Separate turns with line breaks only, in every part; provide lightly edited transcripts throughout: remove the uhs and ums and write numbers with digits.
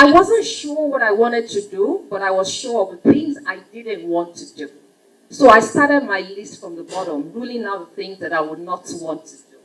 I wasn't sure what I wanted to do, but I was sure of the things I didn't want to do. So I started my list from the bottom, ruling out the things that I would not want to do.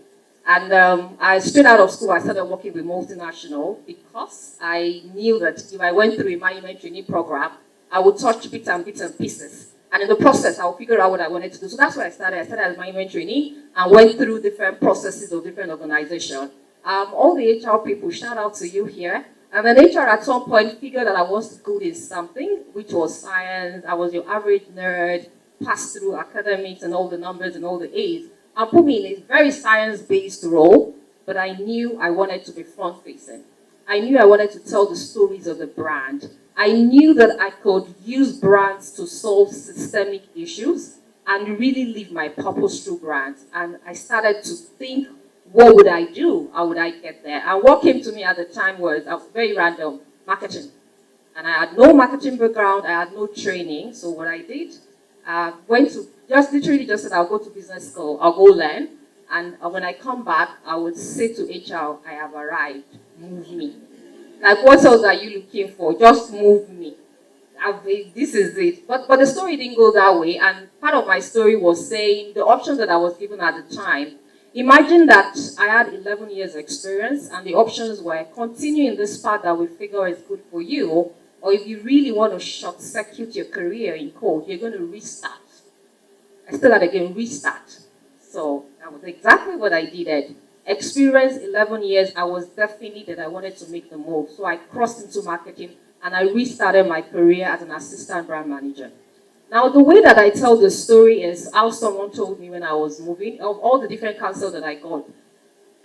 And I straight out of school, I started working with multinational because I knew that if I went through a management training program, I would touch bits and pieces. And in the process, I would figure out what I wanted to do. So that's where I started. I started as management trainee and went through different processes of different organizations. All the HR people, shout out to you here. And then HR at some point figured that I was good in something, which was science. I was your average nerd, passed through academics and all the numbers and all the A's, and put me in a very science-based role, but I knew I wanted to be front-facing. I knew I wanted to tell the stories of the brand. I knew that I could use brands to solve systemic issues and really live my purpose through brands. And I started to think, what would I do? How would I get there? And what came to me at the time was very random, marketing. And I had no marketing background, I had no training. So what I did, went to, literally just said, I'll go to business school, I'll go learn. And when I come back, I would say to HR, I have arrived, move me. Like, what else are you looking for? Just move me. This is it. But the story didn't go that way. And part of my story was saying the options that I was given at the time. Imagine that I had 11 years experience and the options were continue in this path that we figure is good for you, or if you really want to short circuit your career in code, you're going to restart. I still had again restart. So that was exactly what I did. Experience 11 years, I was definitely that I wanted to make the move. So I crossed into marketing and I restarted my career as an assistant brand manager. Now, the way that I tell the story is how someone told me when I was moving, of all the different counsel that I got.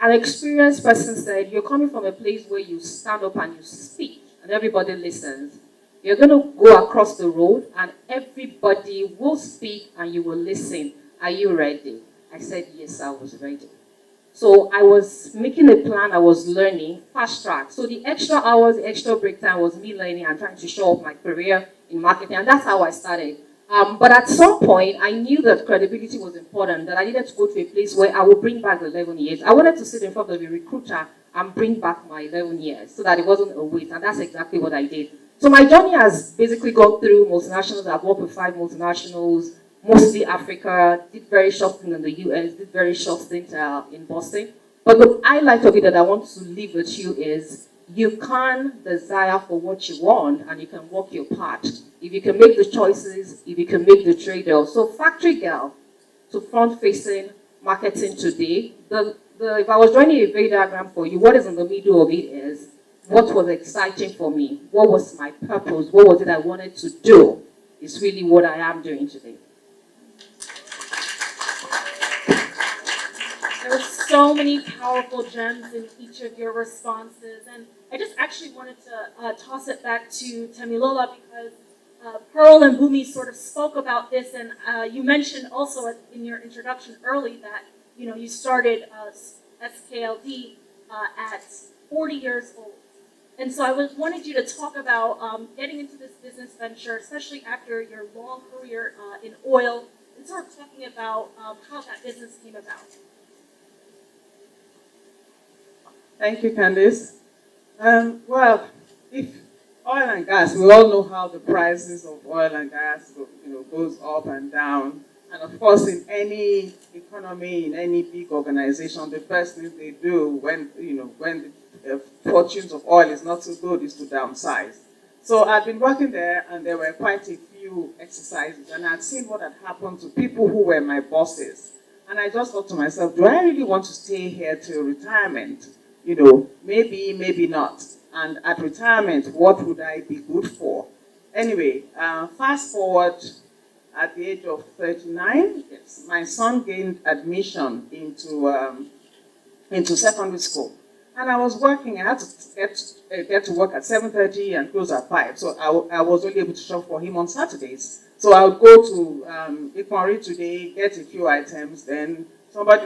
An experienced person said, you're coming from a place where you stand up and you speak, and everybody listens. You're going to go across the road, and everybody will speak, and you will listen. Are you ready? I said, yes, I was ready. So I was making a plan, I was learning, fast track. So the extra hours, the extra break time was me learning and trying to show off my career in marketing, and that's how I started. But at some point, I knew that credibility was important, that I needed to go to a place where I would bring back the 11 years. I wanted to sit in front of a recruiter and bring back my 11 years so that it wasn't a waste, and that's exactly what I did. So my journey has basically gone through multinationals. I've worked with 5 multinationals, mostly Africa, did very short stint in the US, did very short stint in Boston. But the highlight of it that I want to leave with you is you can desire for what you want and you can walk your path. If you can make the choices, if you can make the trade-offs. So factory girl to front-facing marketing today, if I was drawing a Venn diagram for you, what is in the middle of it is what was exciting for me, what was my purpose, what was it I wanted to do, is really what I am doing today.
There were so many powerful gems in each of your responses, and I just actually wanted to toss it back to Temilola because Pearl and Bunmi sort of spoke about this, and you mentioned also in your introduction early that you started SKLD at 40 years old, and so I wanted you to talk about getting into this business venture, especially after your long career in oil, and sort of talking about how that business came about.
Thank you, Candace. Well, if oil and gas, we all know how the prices of oil and gas goes up and down. And of course, in any economy, in any big organization, the first thing they do when the fortunes of oil is not so good is to downsize. So I've been working there, and there were quite a few exercises, and I'd seen what had happened to people who were my bosses. And I just thought to myself, do I really want to stay here till retirement? Maybe, maybe not. And at retirement, what would I be good for? Anyway, fast forward at the age of 39, yes, my son gained admission into secondary school. And I was working. I had to get to work at 7:30 and close at 5. So I was only able to shop for him on Saturdays. So I would go to Ikwanri today, get a few items, then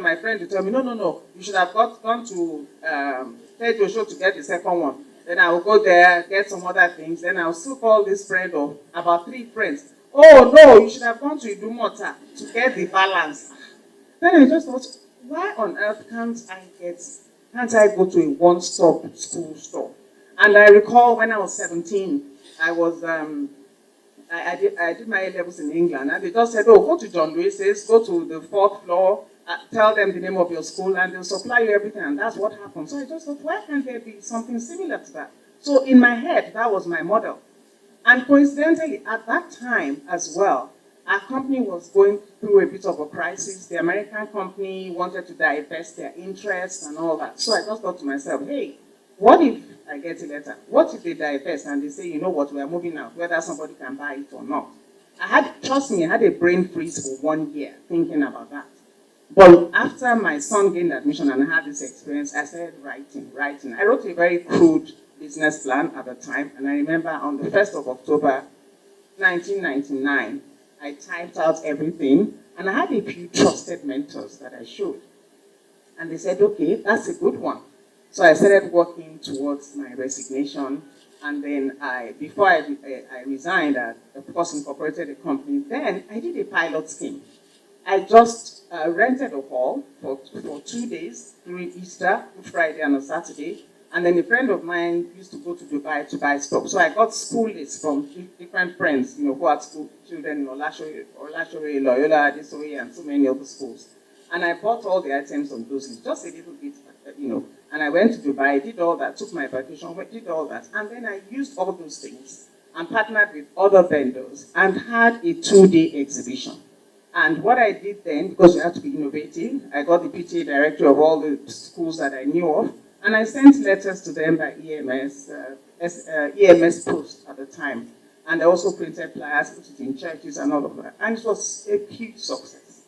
my friend would tell me, no, you should have gone to Tejo Show to get the second one. Then I will go there, get some other things. Then I'll still call this friend of about 3 friends. Oh, no, you should have gone to Idumota to get the balance. Then I just thought, why on earth can't I go to a one-stop school store? And I recall when I was 17, I was I did my A-levels in England, and they just said, oh, go to John Lewis's, go to the fourth floor, tell them the name of your school, and they'll supply you everything, and that's what happened. So I just thought, why can't there be something similar to that? So in my head, that was my model. And coincidentally, at that time as well, our company was going through a bit of a crisis. The American company wanted to divest their interests and all that. So I just thought to myself, hey, what if I get a letter? What if they divest and they say, you know what, we are moving out, whether somebody can buy it or not? Trust me, I had a brain freeze for 1 year thinking about that. But after my son gained admission and I had this experience, I started writing. I wrote a very crude business plan at the time, and I remember on the 1st of October, 1999, I typed out everything, and I had a few trusted mentors that I showed. And they said, okay, that's a good one. So I started working towards my resignation, and then before I resigned, I of course incorporated a company. Then I did a pilot scheme. I just rented a hall for 2 days during Easter, Friday and a Saturday, and then a friend of mine used to go to Dubai to buy stuff. So I got school lists from different friends, who had school children in Olashore, Loyola, Adesoye, and so many other schools. And I bought all the items on those lists, just a little bit, And I went to Dubai, did all that, took my vacation, did all that. And then I used all those things and partnered with other vendors and had a 2-day exhibition. And what I did then, because you have to be innovative, I got the PTA director of all the schools that I knew of, and I sent letters to them by EMS post at the time. And I also printed flyers, put it in churches and all of that. And it was a huge success.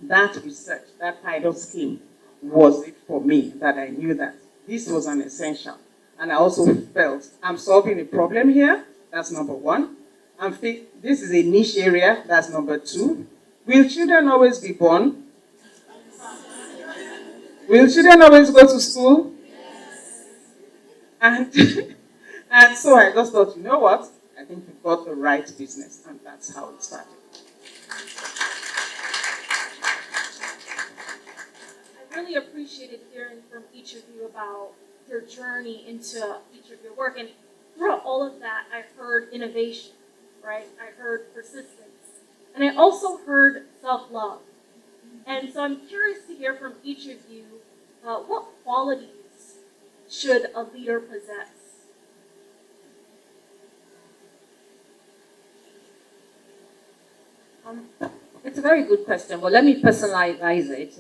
That research, that pilot scheme, was it for me, that I knew that this was an essential. And I also felt I'm solving a problem here, that's number one. This is a niche area, that's number two. Will children always be born? Will children always go to school? Yes. And so I just thought, you know what? I think we've got the right business, and that's how it started.
I really appreciated hearing from each of you about your journey into each of your work. And throughout all of that, I heard innovation, right? I heard persistence. And I also heard self-love. And so I'm curious to hear from each of you, what qualities should a leader possess?
It's a very good question, but let me personalize it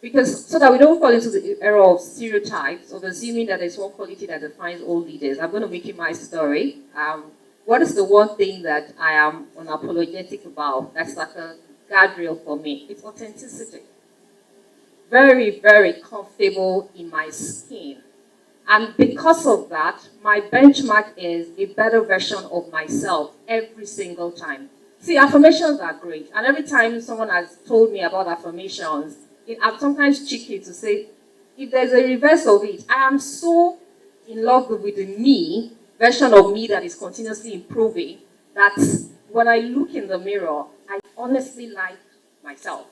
because so that we don't fall into the era of stereotypes of assuming that there's one quality that defines all leaders. I'm going to make it my story. What is the one thing that I am unapologetic about? That's like a guardrail for me. It's authenticity. Very, very comfortable in my skin. And because of that, my benchmark is a better version of myself every single time. See, affirmations are great. And every time someone has told me about affirmations, I'm sometimes cheeky to say, if there's a reverse of it, I am so in love with the me, version of me that is continuously improving, that when I look in the mirror, I honestly like myself.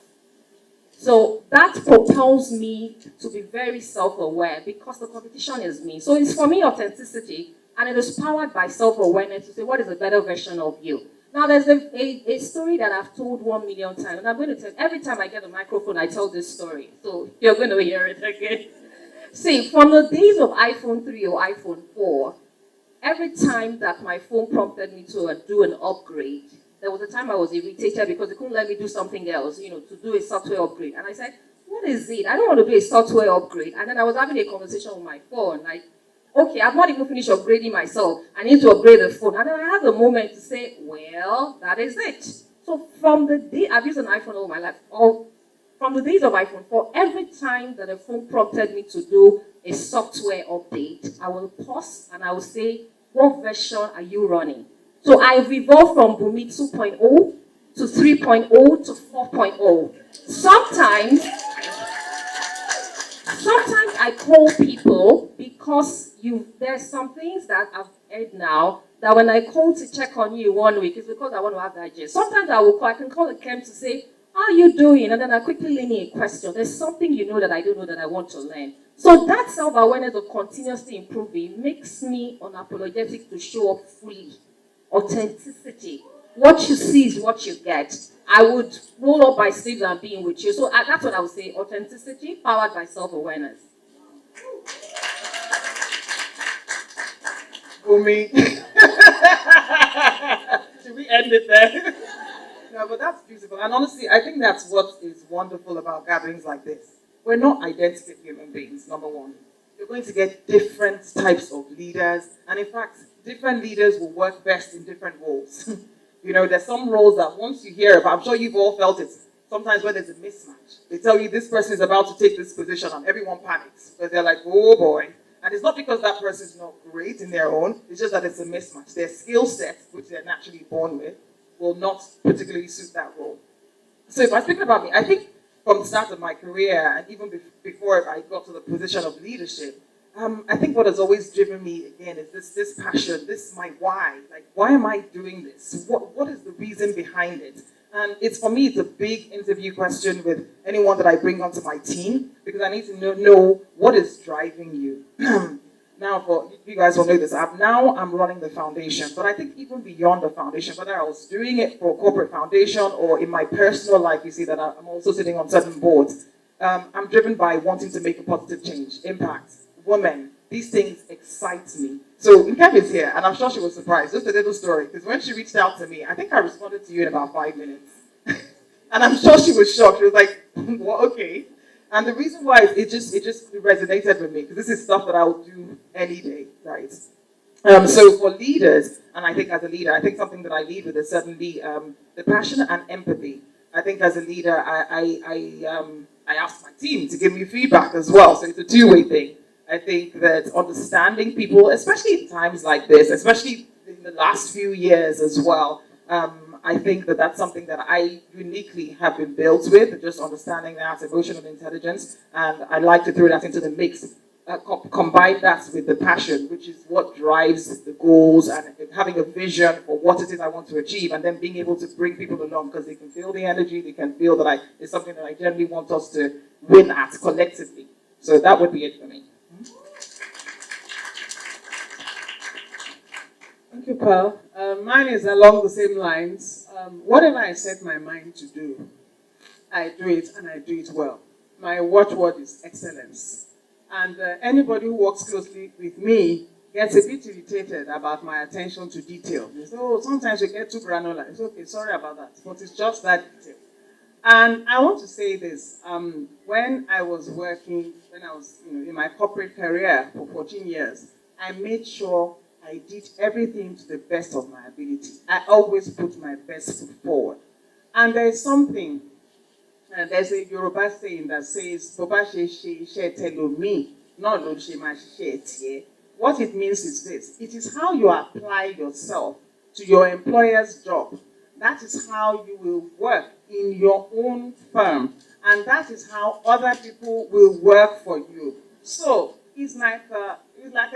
So that propels me to be very self-aware because the competition is me. So it's for me authenticity, and it is powered by self-awareness to say, what is a better version of you? Now, there's a story that I've told 1 million times, and I'm going to tell every time I get a microphone, I tell this story. So you're going to hear it again. See, from the days of iPhone 3 or iPhone 4, every time that my phone prompted me to do an upgrade, there was a time I was irritated because they couldn't let me do something else, to do a software upgrade. And I said, what is it? I don't want to do a software upgrade. And then I was having a conversation with my phone, like, okay, I've not even finished upgrading myself. I need to upgrade the phone. And then I had a moment to say, well, that is it. So from the day, I've used an iPhone all my life, from the days of iPhone 4, every time that a phone prompted me to do a software update, I will pause and I will say, what version are you running? So I've evolved from Bunmi 2.0 to 3.0 to 4.0. Sometimes I call people because there's some things that I've heard now that when I call to check on you 1 week, it's because I want to have that gist. Sometimes I can call a camp to say, how are you doing? And then I quickly lay in a question. There's something that I don't know that I want to learn. So that self-awareness of continuously improving makes me unapologetic to show up fully. Authenticity. What you see is what you get. I would roll up my sleeves and be in with you. So that's what I would say. Authenticity powered by self-awareness.
Bunmi. Should we end it there? No, but that's beautiful. And honestly, I think that's what is wonderful about gatherings like this. We're not identical human beings, number one. You're going to get different types of leaders. And in fact, different leaders will work best in different roles. There's some roles that once you hear about, I'm sure you've all felt it, sometimes when there's a mismatch. They tell you this person is about to take this position and everyone panics. Because they're like, oh boy. And it's not because that person is not great in their own, it's just that it's a mismatch. Their skill set, which they're naturally born with, will not particularly suit that role. So if I'm speaking about me, I think from the start of my career and even before I got to the position of leadership, I think what has always driven me again is this passion, this my why. Like, why am I doing this? What is the reason behind it? And for me, it's a big interview question with anyone that I bring onto my team, because I need to know what is driving you. Now, for you guys will know this, I'm running the foundation, but I think even beyond the foundation, whether I was doing it for a corporate foundation or in my personal life, you see that I'm also sitting on certain boards. I'm driven by wanting to make a positive change, impact, women. These things excite me. So Nkem is here, and I'm sure she was surprised. Just a little story, because when she reached out to me, I think I responded to you in about 5 minutes. And I'm sure she was shocked. She was like, well, okay. And the reason why it just resonated with me, because this is stuff that I would do any day, right? So for leaders, and I think as a leader, I think something that I lead with is certainly the passion and empathy. I think as a leader, I ask my team to give me feedback as well. So it's a two-way thing. I think that understanding people, especially in times like this, especially in the last few years as well, I think that that's something that I uniquely have been built with, just understanding that emotional intelligence, and I like to throw that into the mix. Combine that with the passion, which is what drives the goals, and having a vision for what it is I want to achieve, and then being able to bring people along because they can feel the energy, they can feel that it's something that I generally want us to win at collectively. So that would be it for me. Thank you, Pearl. Mine is along the same lines. Whatever I set my mind to do, I do it and I do it well. My watchword is excellence. And anybody who works closely with me gets a bit irritated about my attention to detail. They say, oh, sometimes you get too granular. It's okay, sorry about that. But it's just that detail. And I want to say this. When I was in my corporate career for 14 years, I made sure I did everything to the best of my ability. I always put my best foot forward. And there's something, there's a Yoruba saying that says, what it means is this. It is how you apply yourself to your employer's job. That is how you will work in your own firm. And that is how other people will work for you. So it's like a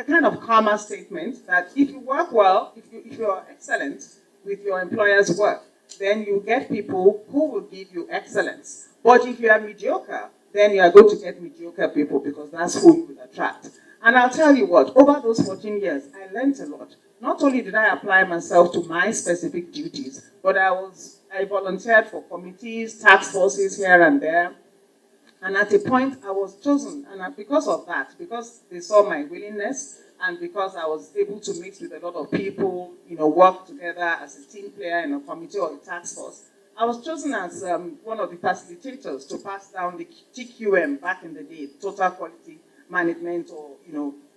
kind of karma statement that if you work well, if you are excellent with your employer's work, then you get people who will give you excellence. But if you are mediocre, then you are going to get mediocre people because that's who you will attract. And I'll tell you what, over those 14 years, I learned a lot. Not only did I apply myself to my specific duties, but I volunteered for committees, task forces here and there. And at a point, I was chosen. And because of that, because they saw my willingness, and because I was able to mix with a lot of people, work together as a team player in a committee or a task force, I was chosen as one of the facilitators to pass down the TQM back in the day, Total Quality Management or,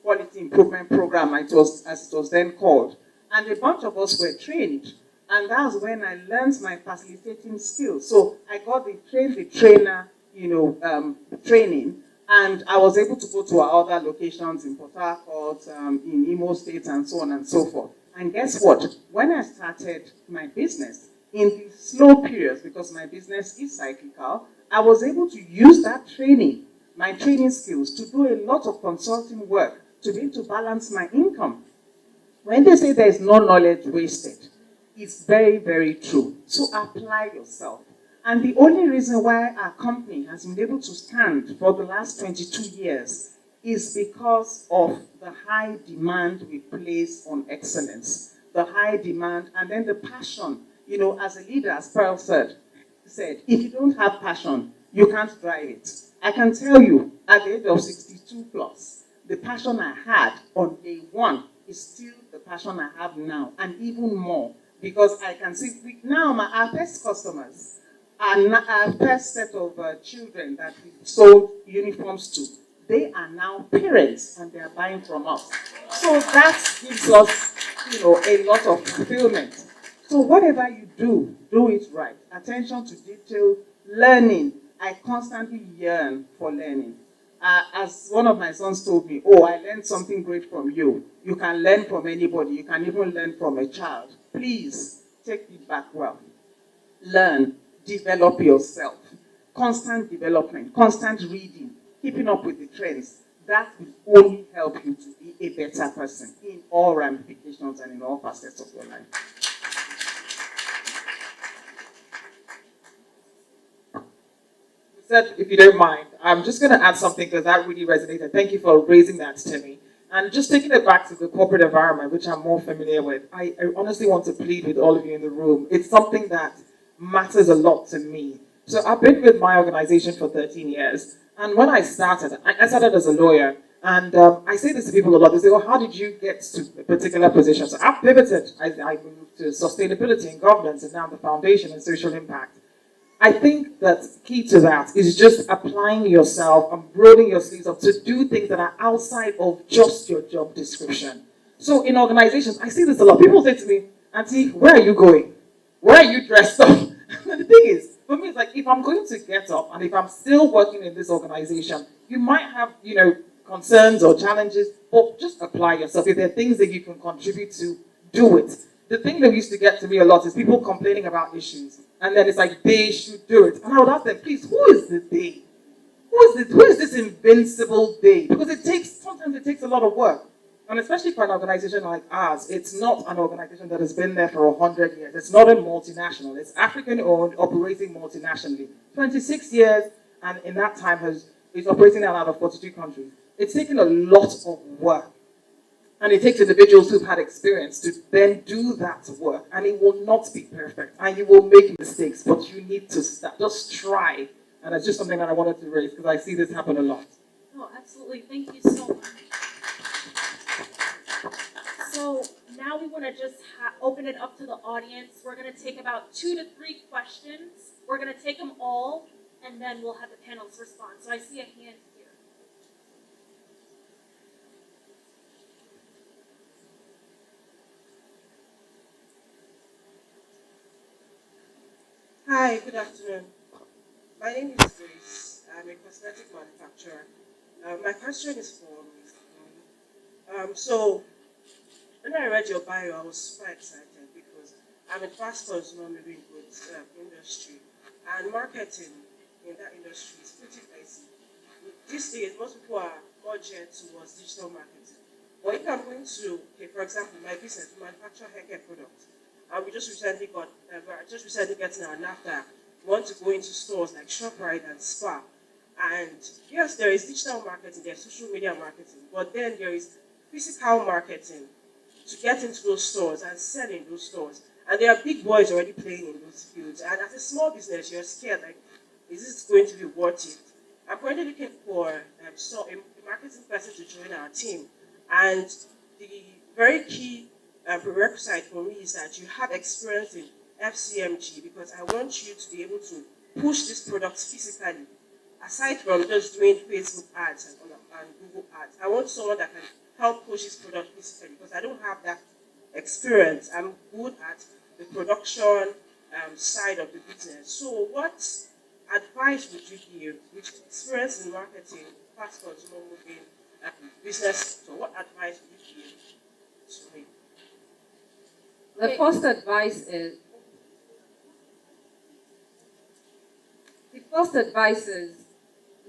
Quality Improvement Program, as it was then called. And a bunch of us were trained. And that's when I learned my facilitating skills. So I got the trainer, training, and I was able to go to our other locations in Port Harcourt, in Imo State, and so on and so forth. And guess what? When I started my business, in the slow periods, because my business is cyclical, I was able to use that training, my training skills, to do a lot of consulting work, to be able to balance my income. When they say there is no knowledge wasted, it's very, very true. So apply yourself. And the only reason why our company has been able to stand for the last 22 years is because of the high demand we place on excellence, the high demand, and then the passion. As a leader, as Pearl said, if you don't have passion, you can't drive it. I can tell you, at the age of 62 plus, the passion I had on day one is still the passion I have now, and even more, because I can see now our first customers, and our first set of children that we sold uniforms to, they are now parents and they are buying from us. So that gives us, a lot of fulfillment. So whatever you do it right. Attention to detail, learning. I constantly yearn for learning. As one of my sons told me, I learned something great from you. You can learn from anybody. You can even learn from a child. Please take feedback well. Learn, develop yourself. Constant development, constant reading, keeping up with the trends. That will only help you to be a better person in all ramifications and in all facets of your life.
Said, if you don't mind, I'm just going to add something because that really resonated. Thank you for raising that to me. And just taking it back to the corporate environment, which I'm more familiar with, I honestly want to plead with all of you in the room. It's something that matters a lot to me. So I've been with my organization for 13 years. And when I started as a lawyer. And I say this to people a lot. They say, how did you get to a particular position? So I've pivoted. I moved to sustainability and governance and now the foundation and social impact. I think that key to that is just applying yourself and rolling your sleeves up to do things that are outside of just your job description. So in organizations, I see this a lot. People say to me, Auntie, where are you going? Where are you dressed up? And the thing is, for me, it's like, if I'm going to get up and if I'm still working in this organization, you might have, concerns or challenges, but just apply yourself. If there are things that you can contribute to, do it. The thing that used to get to me a lot is people complaining about issues. And then it's like, they should do it. And I would ask them, please, who is the they? Who is this invincible they? Because sometimes it takes a lot of work. And especially for an organization like ours, it's not an organization that has been there for 100 years. It's not a multinational. It's African-owned, operating multinationally. 26 years, and in that time is operating out of 42 countries. It's taken a lot of work. And it takes individuals who've had experience to then do that work. And it will not be perfect. And you will make mistakes, but you need to start. Just try. And it's just something that I wanted to raise because I see this happen a lot.
Oh, absolutely. Thank you so much. So now we want to just open it up to the audience. We're going to take about 2 to 3 questions. We're going to take them all, and then we'll have the panelists respond. So I see a hand here.
Hi, good afternoon. My name is Grace. I'm a cosmetic manufacturer. My question is for Ms. So, when I read your bio, I was super excited because I'm in fast consumer moving goods industry, and marketing in that industry is pretty dicey. These days, most people are more geared towards digital marketing. But if I'm going to, for example, my business, we manufacture haircare products. And we just recently getting our NAFTA. We want to go into stores like ShopRite and Spa. And yes, there is digital marketing, there's social media marketing, but then there is physical marketing to get into those stores and sell in those stores. And there are big boys already playing in those fields. And as a small business, you're scared, like, is this going to be worth it? I'm currently looking for a marketing person to join our team. And the very key prerequisite for me is that you have experience in FCMG because I want you to be able to push these products physically. Aside from just doing Facebook ads and Google ads, I want someone that can help push this product physically because I don't have that experience. I'm good at the production side of the business. So what advice would you give, which experience in marketing, fast consumer moving business, so what advice would you give to me?
The first advice is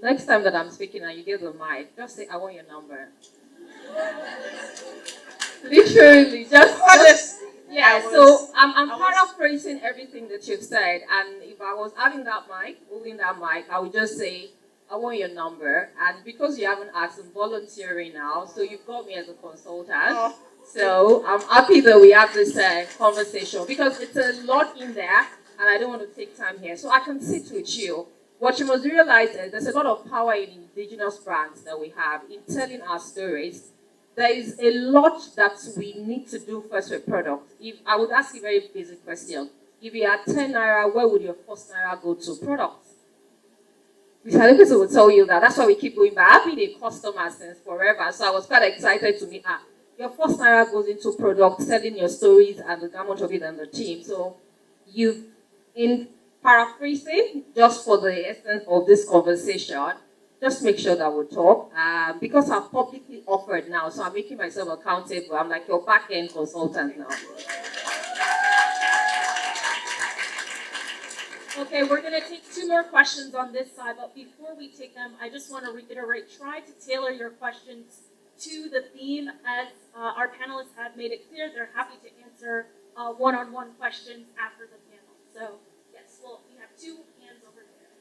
next time that I'm speaking and you get the mic, just say, I want your number. Literally, yeah. So I'm paraphrasing everything that you've said, and if I was having that mic, holding that mic, I would just say, I want your number. And because you haven't asked, I'm volunteering now. So you've got me as a consultant.
Oh,
So I'm happy that we have this conversation because it's a lot in there and I don't want to take time here. So I can sit with you. What you must realize is there's a lot of power in indigenous brands that we have in telling our stories. There is a lot that we need to do first with product. If I would ask you a very basic question. If you had 10 naira, where would your first naira go to? Product. Mr. Lucas will tell you that. That's why we keep going back. I've been a customer since forever. So I was quite excited to meet her. Your first naira goes into product, selling your stories and the gamut of it and the team. So you've, in paraphrasing, just for the essence of this conversation, just make sure that we talk. Because I've publicly offered now, so I'm making myself accountable. I'm like your back-end consultant now.
Okay, we're going to take 2 more questions on this side, but before we take them, I just want to reiterate, try to tailor your questions to the theme. As our panelists have made it clear, they're happy to answer one-on-one questions after the panel. So, yes, well, we have 2 hands over there.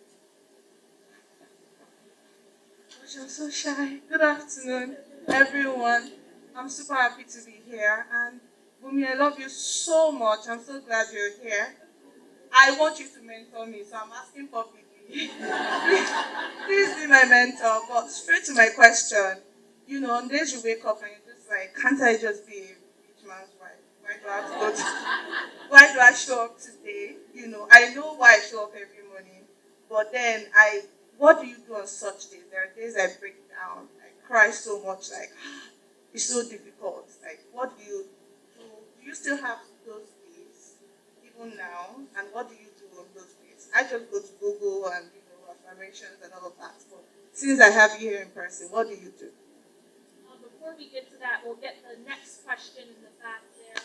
gosh, I'm so shy. Good afternoon, everyone. I'm super happy to be here. And Bunmi, I love you so much. I'm so glad you're here. I want you to mentor me, so I'm asking publicly. Please be my mentor. But straight to my question, you know, on days you wake up and you're just like, can't I just be a rich man's wife? Why do I have to go to, why do I show up today? You know, I know why I show up every morning, but then what do you do on such days? There are days I break down, I cry so much, like, it's so difficult. Like, what do you do? Do you still have those days, even now? And what do you do on those days? I just go to Google and, you know, affirmations and all of that. But since I have you here in person, what do you do?
Before we get to that, we'll get the next question in the back there.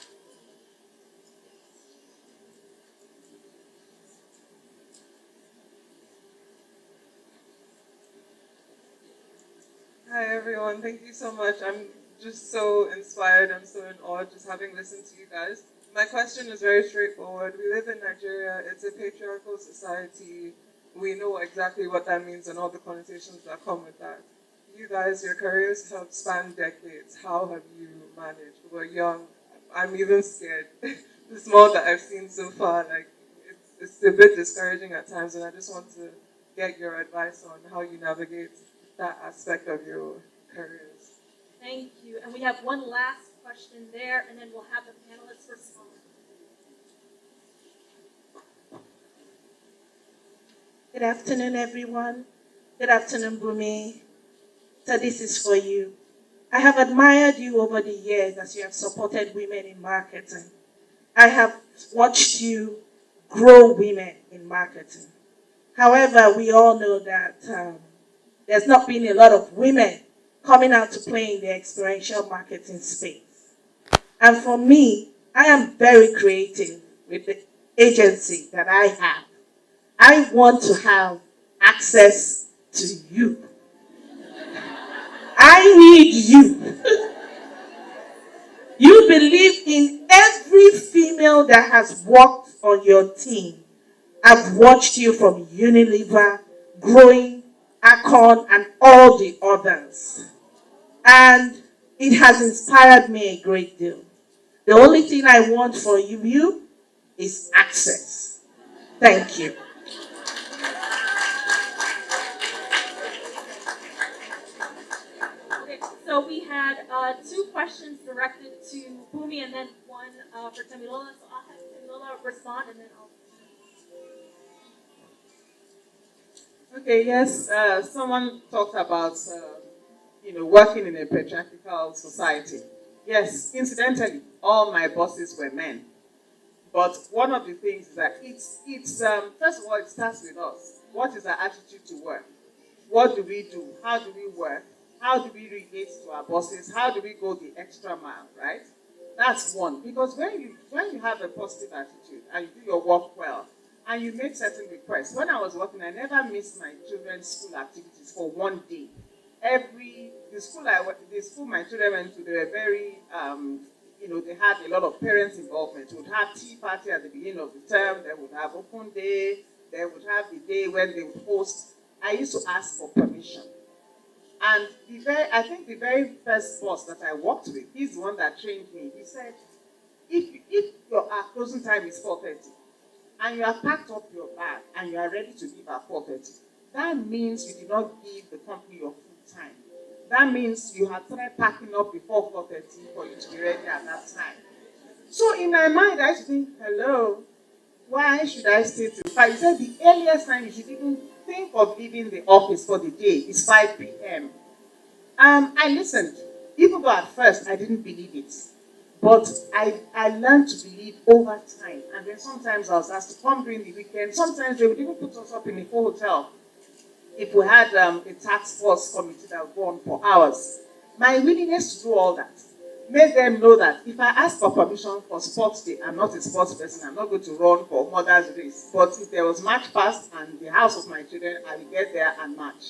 Hi everyone, thank you so much. I'm just so inspired. I'm so in awe just having listened to you guys. My question is very straightforward. We live in Nigeria. It's a patriarchal society. We know exactly what that means and all the connotations that come with that. You guys, your careers have spanned decades. How have you managed? We're young. I'm even scared. The small that I've seen so far, like it's a bit discouraging at times, and I just want to get your advice on how you navigate that aspect of your careers.
Thank you. And we have one last question there, and then we'll have the panelists respond.
Good afternoon, everyone. Good afternoon, Bunmi. So this is for you. I have admired you over the years as you have supported women in marketing. I have watched you grow women in marketing. However, we all know that there's not been a lot of women coming out to play in the experiential marketing space. And for me, I am very creative with the agency that I have. I want to have access to you. I need you. You believe in every female that has worked on your team. I've watched you from Unilever, growing, Akon, and all the others. And it has inspired me a great deal. The only thing I want for you is access. Thank you.
Okay, so we had 2 questions directed to Bunmi and then one for Temilola. So I'll have Temilola respond and then I'll.
Okay, yes, someone talked about, working in a patriarchal society. Yes, incidentally, all my bosses were men. But one of the things is that first of all, it starts with us. What is our attitude to work? What do we do? How do we work? How do we relate to our bosses? How do we go the extra mile, right? That's one. Because when you have a positive attitude and you do your work well, and you make certain requests. When I was working, I never missed my children's school activities for one day. The school my children went to, they were very, they had a lot of parents' involvement. We would have tea party at the beginning of the term. They would have open day. They would have the day when they would host.
I used to ask for permission. And I think the very first boss that I worked with, he's the one that trained me. He said, if your closing time is 4:30 and you have packed up your bag and you are ready to leave at 4:30, that means you did not give the company your full time. That means you have tried packing up before 4:30 for you to be ready at that time. So in my mind, I used to think, hello, why should I stay till 5? He said the earliest time you should even think of leaving the office for the day is 5 p.m. I listened, even though at first I didn't believe it. But I learned to believe over time. And then sometimes I was asked to come during the weekend. Sometimes they would even put us up in a full hotel. If we had a task force committee that would go on for hours. My willingness to do all that made them know that if I ask for permission for sports day, I'm not a sports person, I'm not going to run for mother's race. But if there was march past and the house of my children, I will get there and march.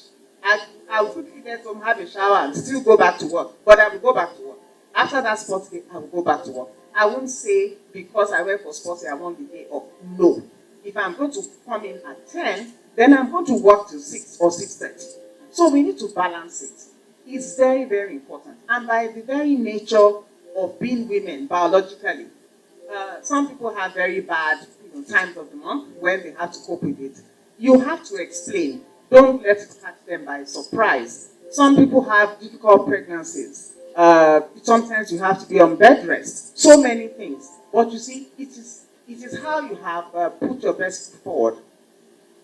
I will quickly get home, have a shower, and still go back to work. But I will go back to work. After that sports day, I will go back to work. I won't say because I went for sports day, I want the day off. No. If I'm going to come in at 10, then I'm going to work till 6 or 6:30. So we need to balance it. It's very, very important. And by the very nature of being women biologically, some people have very bad times of the month when they have to cope with it. You have to explain. Don't let it catch them by surprise. Some people have difficult pregnancies. Sometimes you have to be on bed rest. So many things. But you see, it is how you have put your best foot forward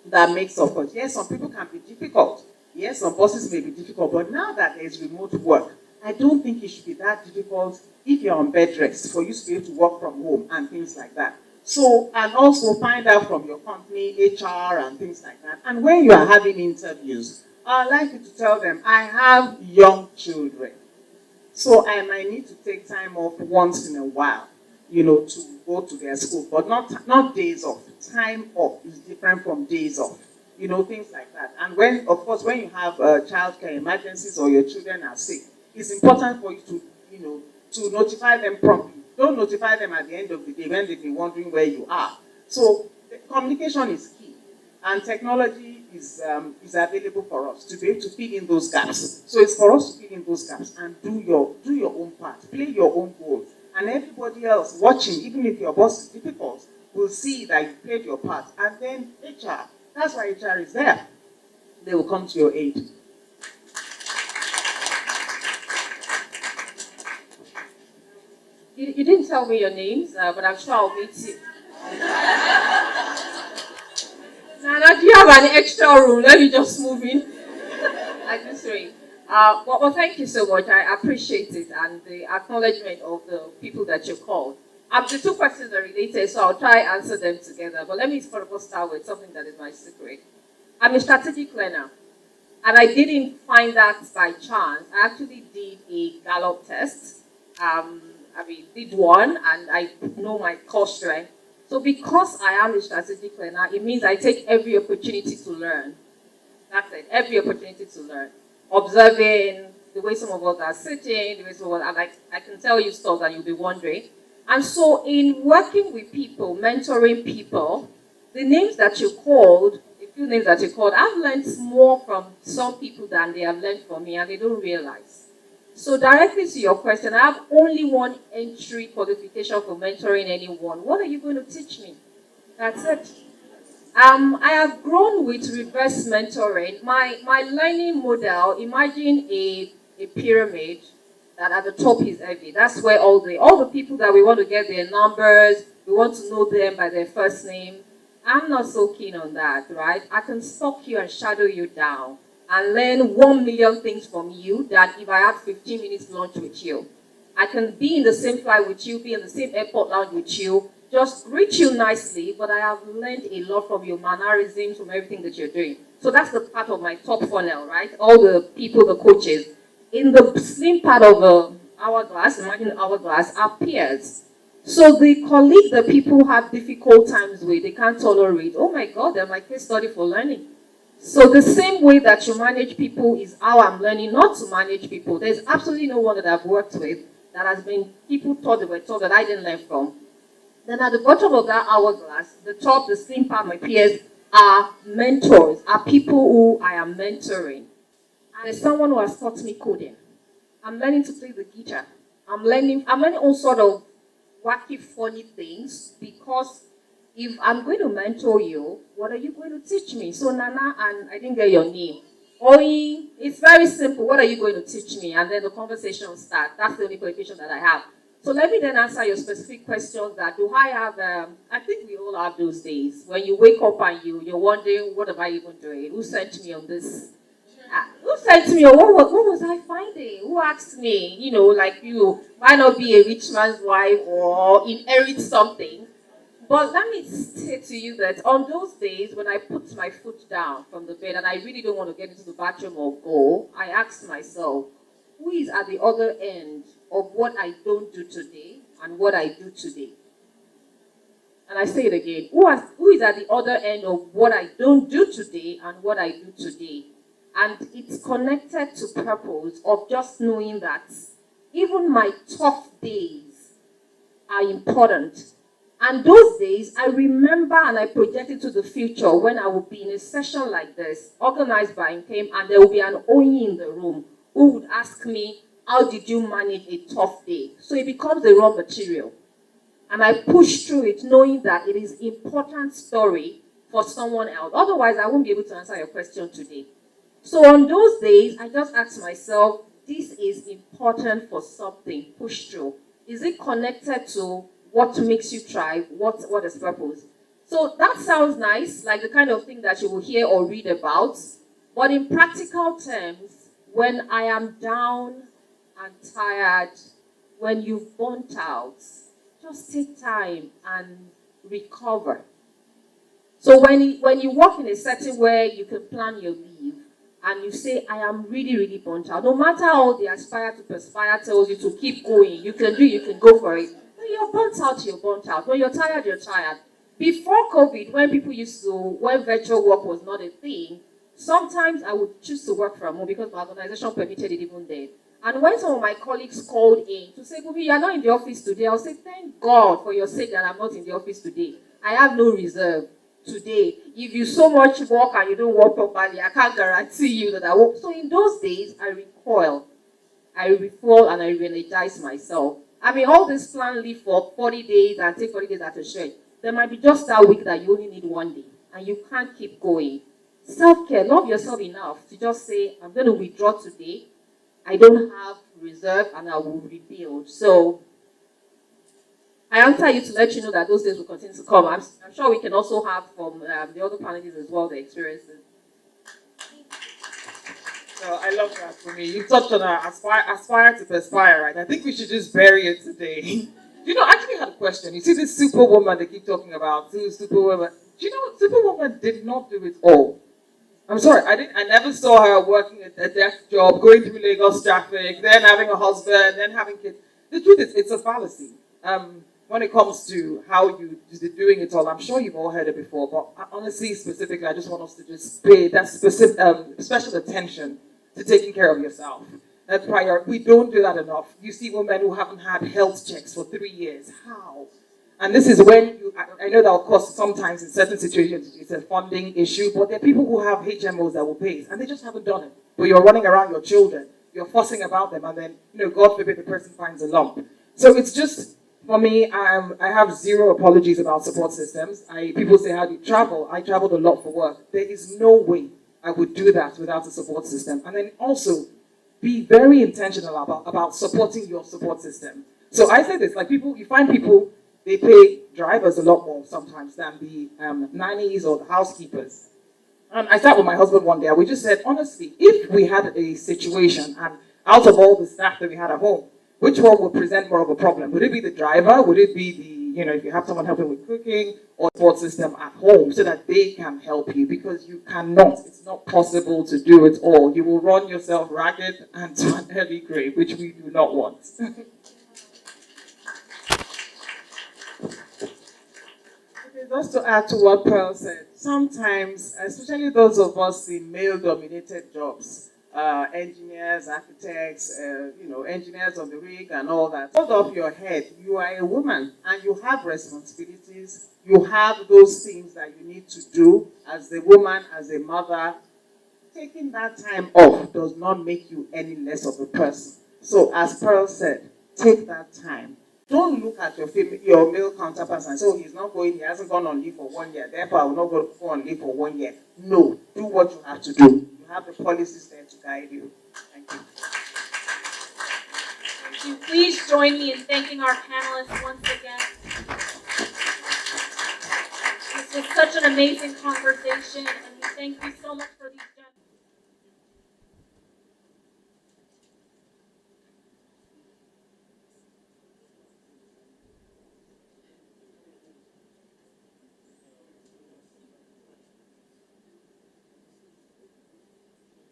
that makes up for it. Yes, some people can be difficult. Yes, some bosses may be difficult, but now that there is remote work, I don't think it should be that difficult if you're on bed rest for you to be able to work from home and things like that. So, and also find out from your company, HR and things like that. And when you are having interviews, I'd like you to tell them, I have young children. So I might need to take time off once in a while, to go to their school, but not days off. Time off is different from days off. Things like that. And when you have childcare emergencies or your children are sick, it's important for you to notify them promptly. Don't notify them at the end of the day when they've been wondering where you are. So communication is key, and technology is available for us to be able to fill in those gaps. So it's for us to fill in those gaps and do your own part, play your own role, and everybody else watching, even if your boss is difficult, will see that you played your part. And then HR. That's why HR is there. They will come to your aid.
You didn't tell me your names, but I'm sure I'll meet you. Nana, do you have an extra room? Let me just move in. Like this way. Well, thank you so much. I appreciate it and the acknowledgement of the people that you called. The two questions are related, so I'll try and answer them together. But let me first start with something that is my secret. I'm a strategic learner, and I didn't find that by chance. I actually did a Gallup test. Did one, and I know my core strength. So because I am a strategic learner, it means I take every opportunity to learn. That's it, every opportunity to learn. Observing the way some of us are sitting, the way some of us are I can tell you stuff and you'll be wondering. And so in working with people, mentoring people, the names that you called, the few names that you called, I've learned more from some people than they have learned from me, and they don't realize. So directly to your question, I have only one entry qualification for mentoring anyone. What are you going to teach me? That's it. I have grown with reverse mentoring. My learning model, imagine a pyramid that at the top is heavy. That's where all the people that we want to get their numbers, we want to know them by their first name. I'm not so keen on that, right? I can stalk you and shadow you down and learn 1 million things from you than if I had 15 minutes lunch with you. I can be in the same flight with you, be in the same airport lounge with you, just greet you nicely, but I have learned a lot from your mannerisms, from everything that you're doing. So that's the part of my top funnel, right? All the people, the coaches. In the slim part of the hourglass, imagine hourglass, are peers. So the colleagues that people have difficult times with, they can't tolerate, oh my God, they're my case study for learning. So the same way that you manage people is how I'm learning not to manage people. There's absolutely no one that I've worked with that has been, people thought they were taught that I didn't learn from. Then at the bottom of that hourglass, the top, the slim part, my peers, are mentors, are people who I am mentoring. And there's someone who has taught me coding. I'm learning to play the guitar. I'm learning all sort of wacky, funny things because if I'm going to mentor you, what are you going to teach me? So Nana, and I didn't get your name. Oi, it's very simple. What are you going to teach me? And then the conversation will start. That's the only qualification that I have. So let me then answer your specific questions. That do I have? I think we all have those days when you wake up and you're wondering, what am I even doing? Who sent me on this? Who sent me? Or what was I finding? Who asked me? You know, like you might not be a rich man's wife or inherit something. But let me say to you that on those days when I put my foot down from the bed and I really don't want to get into the bathroom or go, I asked myself, who is at the other end of what I don't do today and what I do today? And I say it again, who is at the other end of what I don't do today and what I do today? And it's connected to purpose of just knowing that even my tough days are important. And those days, I remember and I project into the future when I will be in a session like this, organized by Nkem, and there will be an Oyi in the room who would ask me, how did you manage a tough day? So it becomes a raw material. And I push through it knowing that it is important story for someone else. Otherwise, I won't be able to answer your question today. So on those days, I just ask myself, this is important for something, push through. Is it connected to what makes you thrive? What is purpose? So that sounds nice, like the kind of thing that you will hear or read about. But in practical terms, when I am down and tired, when you've burnt out, just take time and recover. So when you work in a setting where you can plan your leave and you say, I am really, really burnt out, no matter how the aspire to perspire tells you to keep going, you can go for it. When you're burnt out, you're burnt out. When you're tired, you're tired. Before COVID, when virtual work was not a thing, sometimes I would choose to work from home because my organization permitted it even then. And when some of my colleagues called in to say, Bunmi, you're not in the office today, I'll say, thank God for your sake that I'm not in the office today. I have no reserve today. If you so much work and you don't work properly, I can't guarantee you that I won't. So in those days, I recoil, I refuel, and I re-energize myself. I mean, all this plan leave for 40 days and take 40 days at a stretch. There might be just that week that you only need one day and you can't keep going. Self-care, love yourself enough to just say, I'm going to withdraw today. I don't have reserve and I will rebuild. So I answer you to let you know that those days will continue to come. I'm sure we can also have from the other panelists as well the experiences.
So I love that for me. You touched on aspire to perspire, right? I think we should just bury it today. You know, I actually had a question. You see this superwoman they keep talking about, superwoman. Do you know superwoman did not do it all? I'm sorry, I never saw her working at a desk job, going through Lagos traffic, then having a husband, then having kids. The truth is, it's a fallacy. When it comes to how you're doing it all, I'm sure you've all heard it before, but honestly, specifically, I just want us to just pay that special attention to taking care of yourself. That's prior. We don't do that enough. You see women who haven't had health checks for 3 years. How? And this is when I know that of course sometimes in certain situations it's a funding issue, but there are people who have HMOs that will pay and they just haven't done it. But you're running around your children, you're fussing about them, and then, God forbid the person finds a lump. So it's just, for me, I have zero apologies about support systems. People say, how do you travel? I traveled a lot for work. There is no way I would do that without a support system. And then also, be very intentional about supporting your support system. So I say this, like you find people, they pay drivers a lot more sometimes than the nannies or the housekeepers. And I sat with my husband one day and we just said, honestly, if we had a situation and out of all the staff that we had at home, which one would present more of a problem? Would it be the driver? Would it be the, if you have someone helping with cooking or support system at home so that they can help you? Because you cannot, it's not possible to do it all. You will run yourself ragged and to an early grave, which we do not want. Just to add to what Pearl said, sometimes, especially those of us in male-dominated jobs,
engineers, architects, engineers on the rig and all that. Hold up your head. You are a woman and you have responsibilities. You have those things that you need to do as a woman, as a mother. Taking that time off does not make you any less of a person. So as Pearl said, take that time. Don't look at your male counterparts and say, oh, he's not going, he hasn't gone on leave for 1 year, therefore I will not go on leave for 1 year. No, do what you have to do. You have the policies there to guide you. Thank you.
Thank you. Please join me in thanking our panelists once again. This was such an amazing conversation, and we thank you so much for these